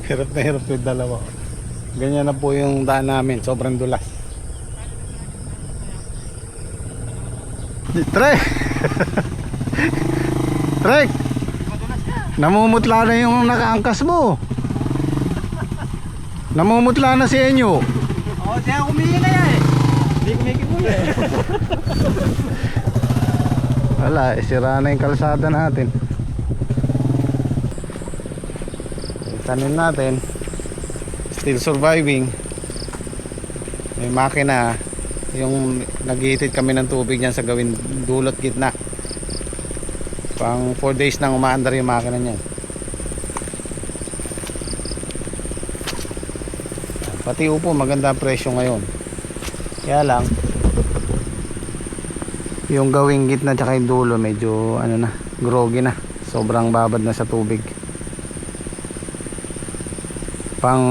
Hirap na hirap yung dalawa. Ganyan na po yung daan namin, sobrang dulas. Trek! Trek! Namumutla na yung nakaangkas mo. Namumutla na si Enyo. Oo, siya kumihin na yan eh. Hindi kumikibuya eh. Wala, sira na yung kalsada natin. Tanim natin. Still surviving. May makina. Yung naghihitid kami ng tubig niyan sa gawin dulot gitna. Pang 4 days nang umaandar yung makina niyan. Pati upo maganda ang presyo ngayon. Kaya lang yung gawing gitna tsaka yung dulo medyo ano na, groggy na. Sobrang babad na sa tubig. Pang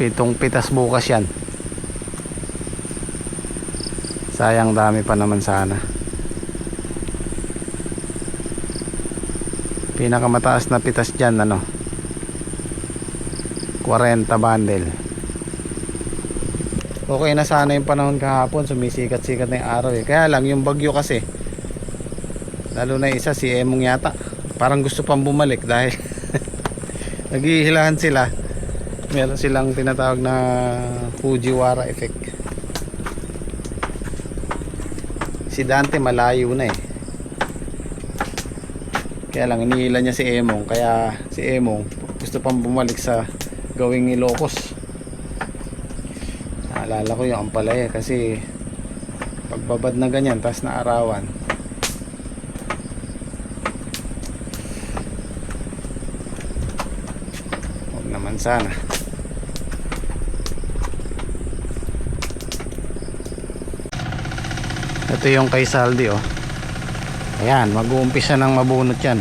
7 pitas bukas yan. Sayang, dami pa naman sana. Pinakamataas na pitas dyan ano, 40 bundle. Okay na sana yung panahon kahapon, sumisikat-sikat na yung araw eh. Kaya lang yung bagyo kasi, lalo na isa si Emong yata, parang gusto pang bumalik dahil naghihilahan sila. Meron silang tinatawag na Fujiwara effect. Si Dante malayo na eh. Kaya lang inihila niya si Emong, kaya si Emong gusto pang bumalik sa gawing Ilocos. Naalala ko yung Ampalaya kasi pagbabad na ganyan tas na arawan, huwag naman sana. Ito yung kay Saldi oh. Ayan, mag-uumpisa ng mabunot yan.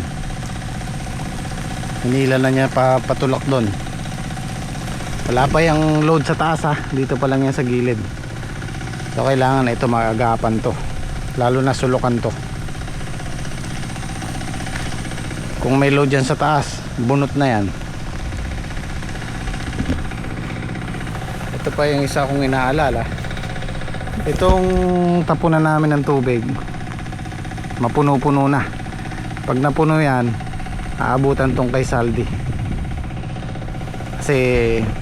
Hinila na niya patulak doon. Wala pa yung load sa taas ha. Dito pa lang yan sa gilid. So kailangan na ito maagapan to. Lalo na sulukan to. Kung may load yan sa taas, bunot na yan. Ito pa yung isa kong inaalala. Itong tapunan namin ng tubig, mapuno-puno na. Pag napuno yan, aabutan tong kay Saldi. Kasi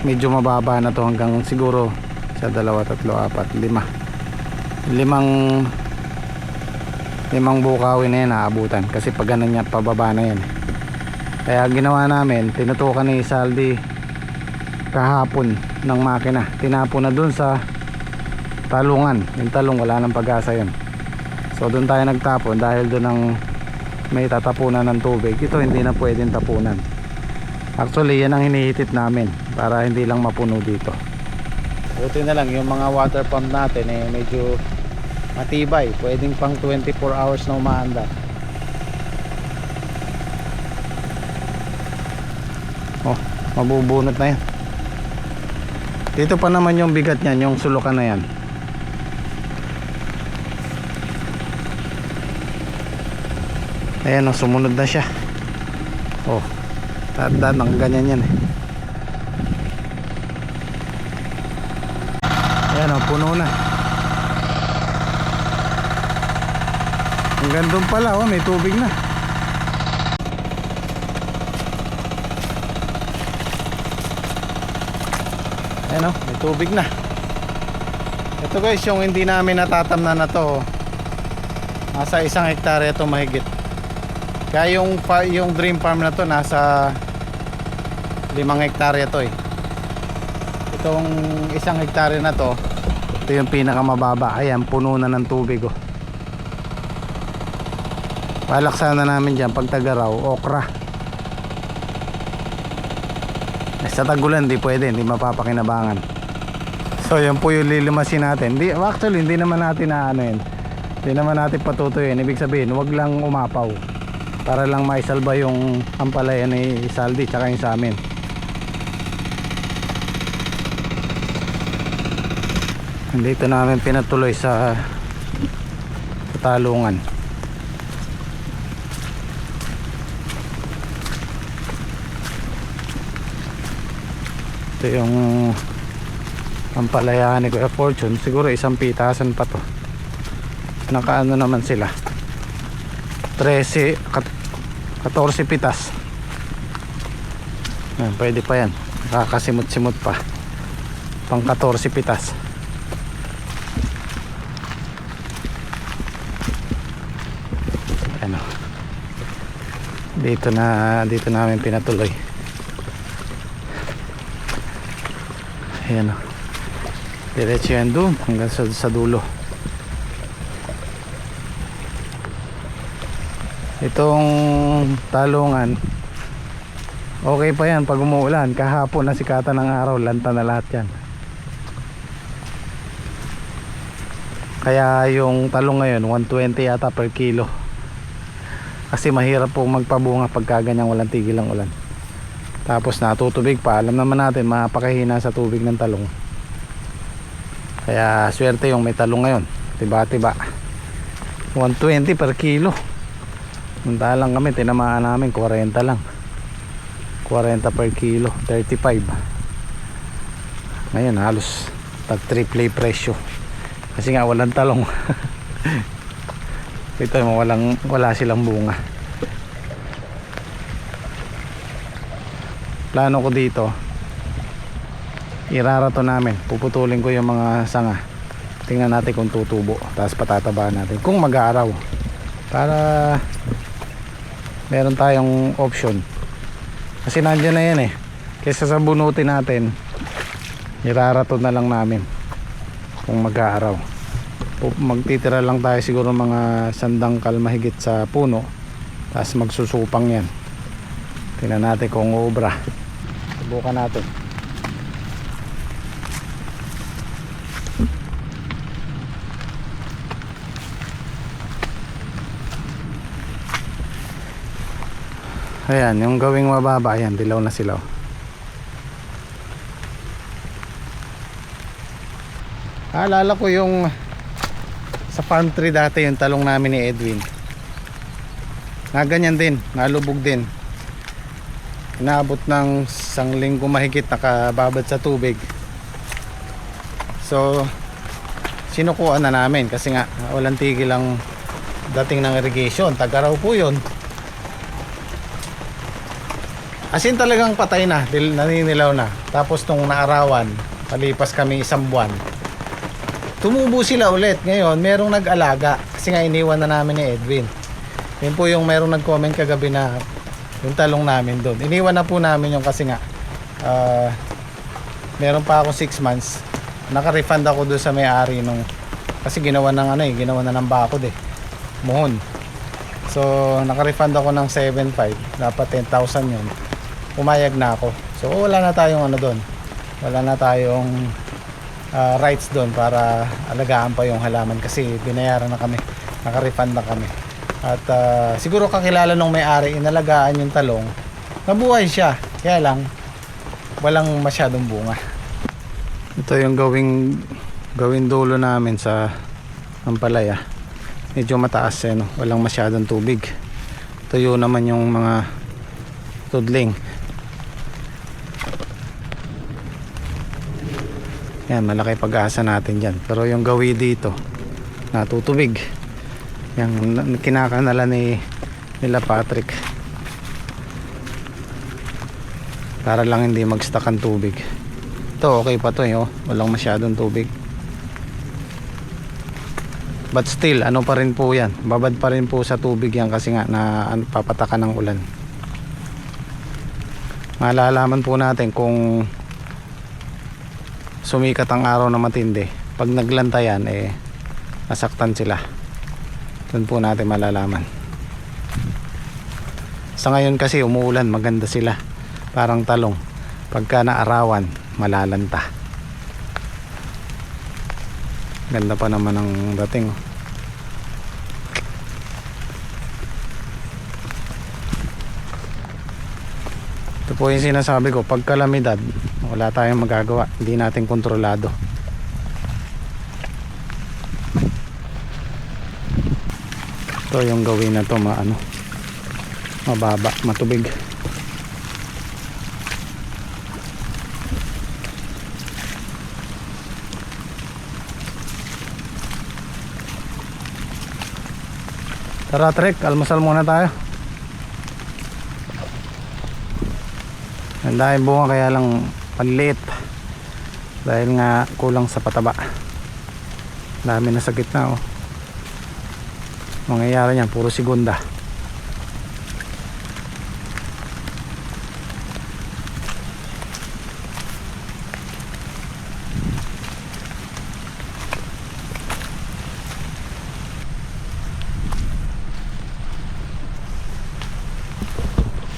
medyo mababa na to hanggang siguro sa 2, 3, 4, 5. Limang bukawin na yan aabutan. Kasi pag ganun niya, pababa na yan. Kaya ginawa namin, tinutukan ni Saldi kahapon ng makina. Tinapon na dun sa talungan. Yung talong wala nang pag-asa yun. So dun tayo nagtapon dahil dun ang may tatapunan ng tubig. Ito hindi na pwedeng tapunan. Actually yan ang hinihitit namin para hindi lang mapuno dito. Buti na lang yung mga water pump natin eh medyo matibay, pwedeng pang 24 hours na umaandar. Oh, mabubunot na yan. Dito pa naman yung bigat niyan, yung sulukan na yan. Ayan, oh, sumunod na siya. Oh, daan ng ganyan yan eh. Ayan, oh, puno na. Hanggang doon pala, oh, may tubig na. Ayan, oh, may tubig na. Ito guys, yung hindi namin natatamnan na to, nasa 1 hektarya to mahigit. Kaya yung dream farm na to nasa 5 hektarya to eh. Itong 1 hektarya na to, ito yung pinakamababa. Ayan, puno na ng tubig oh. Palaksan na namin dyan pag tagaraw, okra. Sa tagulan di pwede, hindi mapapakinabangan. So yan po yung lilimasin natin. Actually hindi naman natin na ano yun, hindi naman natin patutuyin. Ibig sabihin wag lang umapaw, para lang maisalba yung ampalaya ni Saldi tsaka yung sa amin. Dito namin pinatuloy sa talungan. Ito yung ampalaya ni Kuya Fortune. Siguro isang pitasan pa to. Nakaano naman sila, 14 pitas. Yan, pwede pa yan, nakakasimot-simot pa, pang 14 pitas. Ano, dito namin pinatuloy. Ayan o, diretso yan doon hanggang sa dulo. Itong talungan okay pa yan pag umuulan. Kahapon na sikatan ng araw, lanta na lahat yan. Kaya yung talong ngayon 120 yata per kilo, kasi mahirap po magpabunga pagka ganyan walang tigil ang ulan. Tapos natutubig pa, alam naman natin mapakahina sa tubig ng talong. Kaya swerte yung may talong ngayon, tiba-tiba 120 per kilo. Munta lang kami, tinamaan namin 40 lang, 40 per kilo, 35. Ngayon halos tag triple presyo, kasi nga walang talong. Ito mo, wala silang bunga. Plano ko dito, irarato namin, puputulin ko yung mga sanga, tingnan natin kung tutubo, tapos patatabahan natin kung mag-aaraw, para meron tayong option. Kasi nandiyan na yan eh, kaysa sa bunutin natin, irarato na lang namin kung mag-aaraw. Magtitira lang tayo siguro mga sandangkal mahigit sa puno, tapos magsusupang yan. Tingnan natin kung uubra, subukan natin. Ayan, yung gawing mababa, ayan, dilaw na sila. Alala ko yung sa farm tree dati, yung talong namin ni Edwin, na ganyan din, nalubog din. Inaabot ng 1 linggo mahigit nakababad sa tubig. So sinukuan na namin kasi nga walang tigil ang dating ng irrigation. Tag-araw po yun. As in talagang patay na, naninilaw na. Tapos nung naarawan, palipas kami 1 buwan, tumubo sila ulit. Ngayon merong nag-alaga, kasi nga iniwan na namin ni Edwin. Yun po yung merong nag-comment kagabi na yung talong namin doon, iniwan na po namin yung, kasi nga meron pa ako 6 months, naka-refund ako doon sa may-ari nung, kasi ginawa ng ginawa na ng bakod muhon. So naka-refund ako ng 7.5, dapat 10,000 yun. Pumayag na ako. So wala na tayong doon, wala na tayong rights doon para alagaan pa yung halaman, kasi binayaran na kami, naka-refund na kami. At siguro kakilala nung may-ari, inalagaan yung talong, nabuhay siya, kaya lang walang masyadong bunga. Ito yung gawing dulo namin sa ampalaya, medyo mataas no? Walang masyadong tubig. Tuyo naman yung mga tudling. Yan, malaki pag-asa natin dyan. Pero yung gawi dito, natutubig. Yung kinakanala nila Patrick, para lang hindi mag-stuck ang tubig. Ito okay pa to walang masyadong tubig. But still, pa rin po yan, babad pa rin po sa tubig yan, kasi nga papatakan ng ulan. Malalaman po natin kung sumikat ang araw na matindi. Pag naglantayan nasaktan sila. Doon po natin malalaman. Sa ngayon kasi umuulan, maganda sila, parang talong. Pagka naarawan, malalanta. Ganda pa naman ang dating. Ito po yung sinasabi ko, pag kalamidad, wala tayong magagawa, hindi natin kontrolado. Ito yung gawin na to, mababa, matubig. Tara Trek, almusal muna tayo. Ang dahil bunga kaya lang panliit. Dahil nga kulang sa pataba. Dami na sa gitna oh. Mangyayari niyan, puro segunda.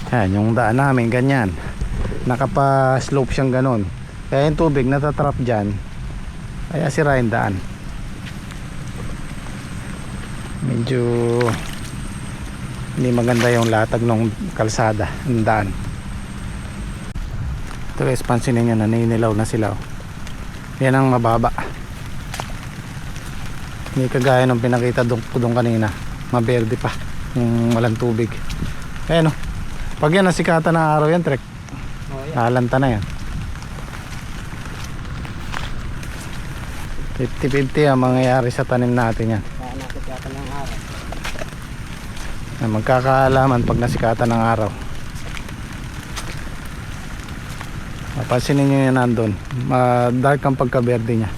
Yan, yung daan namin ganyan. Nakapa-slope siyang ganun. Kaya yung tubig natatrap dyan. Kaya sira yung daan. Medyo hindi maganda yung latag ng kalsada, ng daan. Ito guys, pansinin nyo, naninilaw na sila oh. Yan ang mababa. Hindi kagaya nung pinakita ko doon kanina. Maberde pa yung walang tubig. Ayan oh. Pag yan nasikatan ng araw yan, Trek, nalanta na yan. 50-50 ang mangyayari sa tanim natin yan. Nasikatan ng araw. Magkakaalaman pag nasikatan ng araw. Mapansinin nyo yan nandun. Dark ang pagkaberde nya.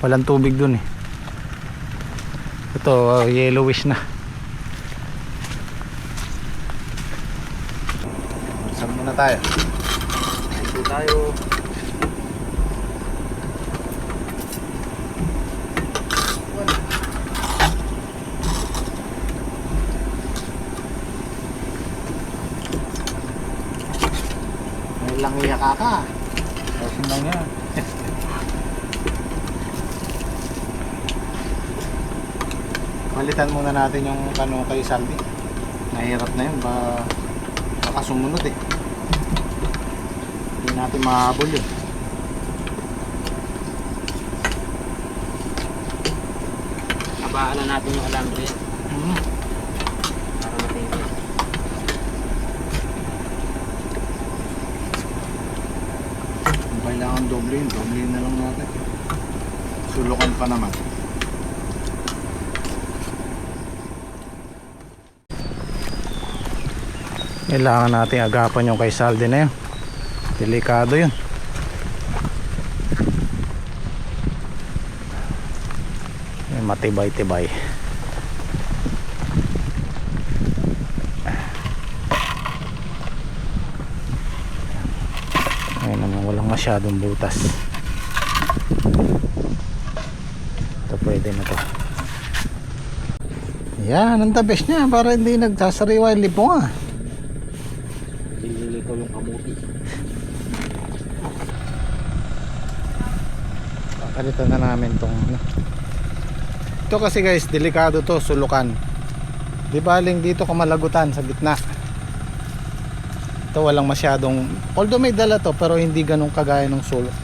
Walang tubig dun eh. Ito yellowish na. Saan muna tayo? Dito tayo. May lang iya kaka. Ayusin lang yan. Palitan muna natin yung kano kay Saldi. Nahirap na yun, baka sumunod eh. Hindi natin mahabol yun. Abaan na natin yung alambre. Hmm. Para matindi. Kailangan doblein na lang natin. Sulukan pa naman. Kailangan natin agapan yung kay Saldi na yun. Delikado yun. Matibay-tibay. Ayun naman, walang masyadong butas. Ito pwede na to. Yan, ang the best niya para hindi nagsasariwa yung libong ah. Lililikaw yung kamuti. Pakalitan na namin tong ano. Ito kasi guys, delikado to, sulukan. Di baling dito kamalagutan sa gitna. Ito walang masyadong, although may dala to pero hindi ganun kagaya ng sulok.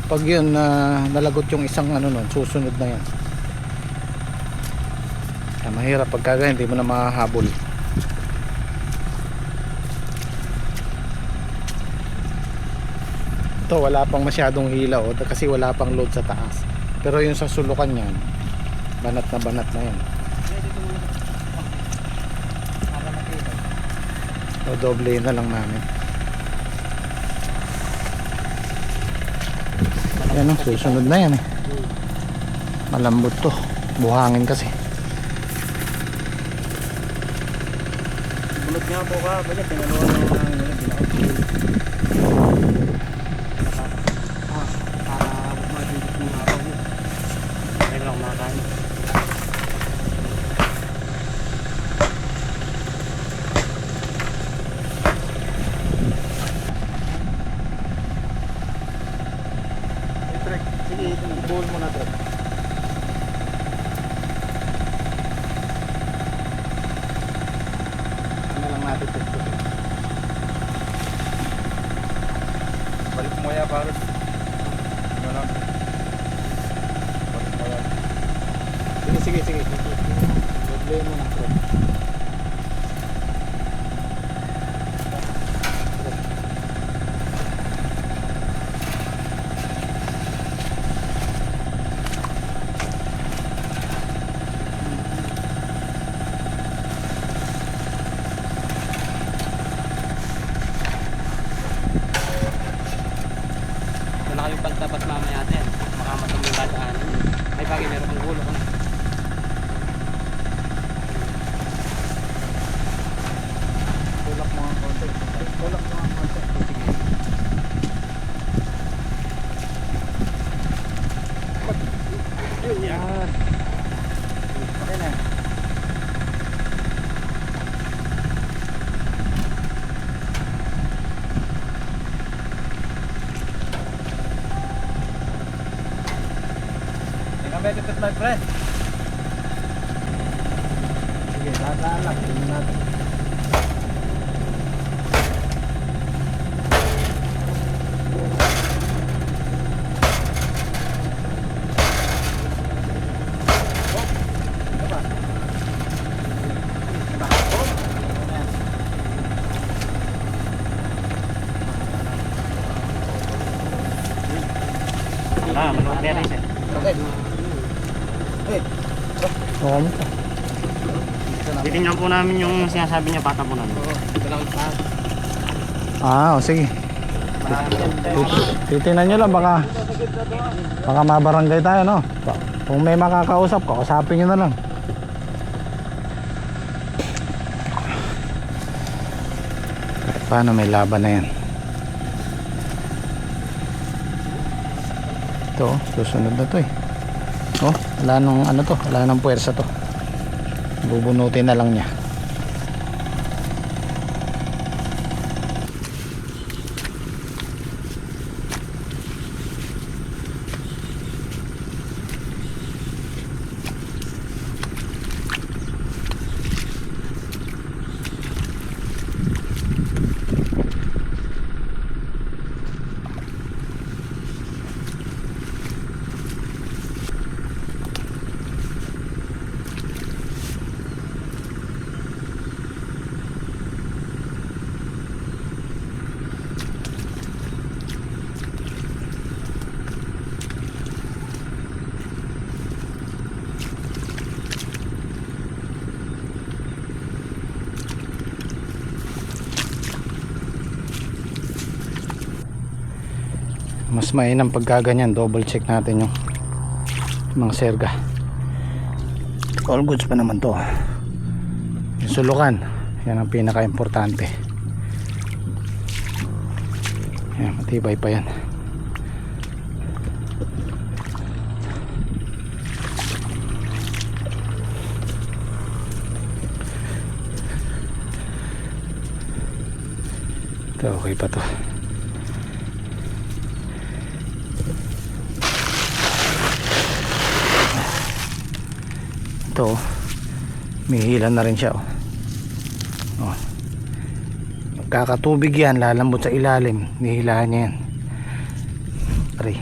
Pag yun nalagot yung isang ano nun, susunod na yan. Kaya mahirap pagka hindi mo na mahahabol. Ito wala pang masyadong hilaw kasi wala pang load sa taas. Pero yung sa sulukan yan, banat na yan. O doble na lang namin. Yan o, susunod na yan eh. Malambot to, buhangin kasi. Bulot nga po ka, pwede pinaluan na yung hangin nila, binakot. Para magigit mo nga ako. Kaya lang makakain. Sige, bowl mo na Trek. Ano lang natin ito. Balik mo ya, parang. Ano? Balik mo ya. Sige. Doble mo na Trek. tipit my friend. Sige, dahan lang. Tingnan natin. Manok meron siya. Okay. Hey. Oo. Titingnan po namin yung sinasabi niya patapunan. Ito lang pa. O sige. Titingnan nyo lang, baka mabarangay tayo, no? Kung may makakausap, kausapin nyo na lang. Paano, may laban na yan. Ito, susunod na to eh. Oh, wala nang ano to, wala nang puwersa to. Bubunutin na lang niya. Mas mainam pagka ganyan, double check natin yung mga serga. All goods pa naman to. Yung sulukan, yan ang pinaka importante. Yan, matibay pa yan. Ito okay pa to. Ito, may hila na rin siya. Oh. Magkakatubig yan, lalambot sa ilalim, nihilahan niya yan. Aray.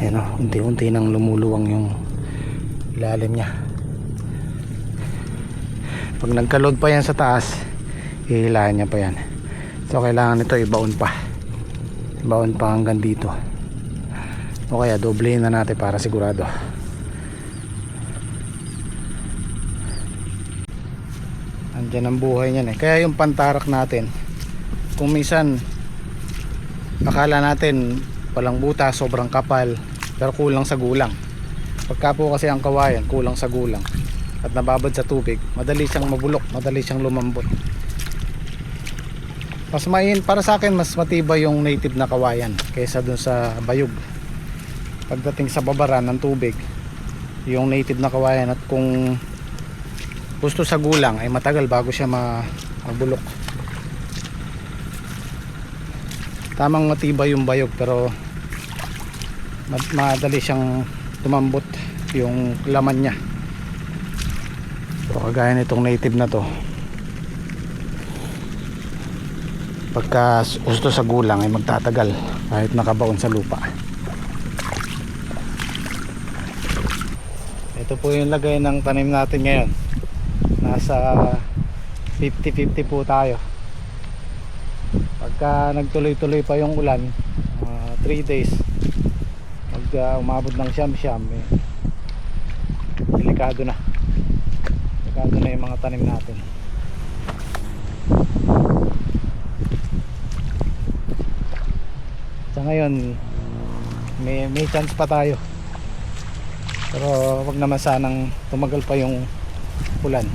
Ayan o, unti-unti nang lumuluwang yung ilalim niya. Pag nagka-load pa yan sa taas, hihilahan niya pa yan. So kailangan nito ibaon pa. Ibaon pa hanggang dito. O kaya doblehin na natin para sigurado. Andyan ang buhay niyan eh. Kaya yung pantarak natin, kung minsan akala natin walang buta, sobrang kapal, pero kulang sa gulang. Pagka po kasi ang kawayan kulang sa gulang at nababad sa tubig, madali siyang mabulok, madali siyang lumambot. Para sa akin mas matibay yung native na kawayan kaysa dun sa bayog. Pagdating sa babaran ng tubig, yung native na kawayan, at kung gusto sa gulang ay matagal bago siya mabulok. Tamang matibay yung bayog pero madali siyang tumambot yung laman niya. So kagaya nitong native na to, pagka gusto sa gulang ay magtatagal kahit nakabaon sa lupa. Ito po yung lagay ng tanim natin ngayon. Nasa 50-50 po tayo. Pagka nagtuloy-tuloy pa yung ulan, 3 days, pag umabot ng siyam-siyam, delikado na yung mga tanim natin. Sa ngayon may chance pa tayo, pero wag naman sanang tumagal pa yung ulan.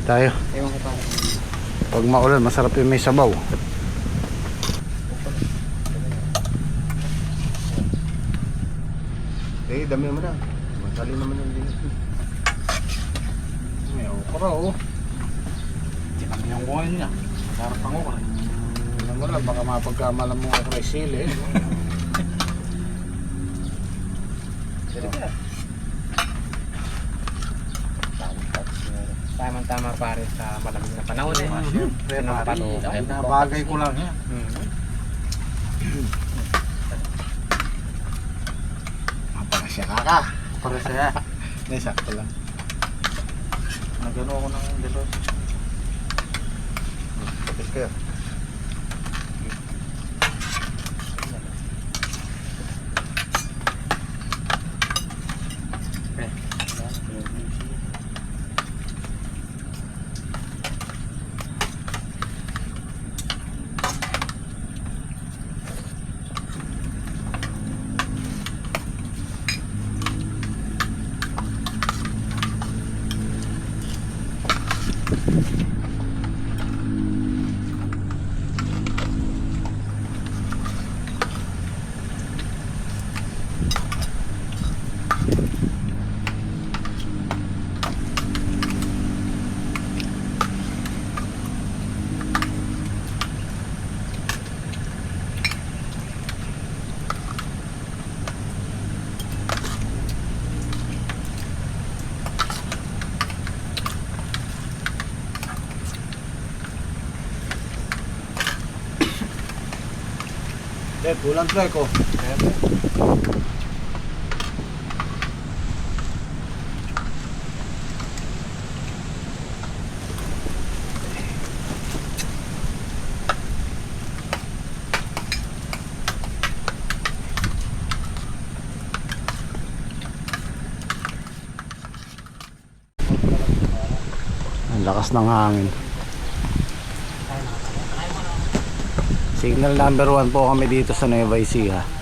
tayo. Ewan ko pa. Pag maulan, masarap yung may sabaw. Eh, dami naman na. Masali naman yung dinis. May okra oh. Tinang yung buhay niya. Sarap ang okra. Tingnan mo lang, baka mapagkamalan mo okra ay sili. Tama-tama pare sa malamig na panahon eh. Siyempre, Pare, ay nabagay ko lang yan. Napakasya ka. Para saya. Hindi, sakto lang. Nagano ako ng dito. Tapos kayo. Eh, pulang try ko. Ang lakas ng hangin. Signal number 1 po kami dito sa Nueva Ecija.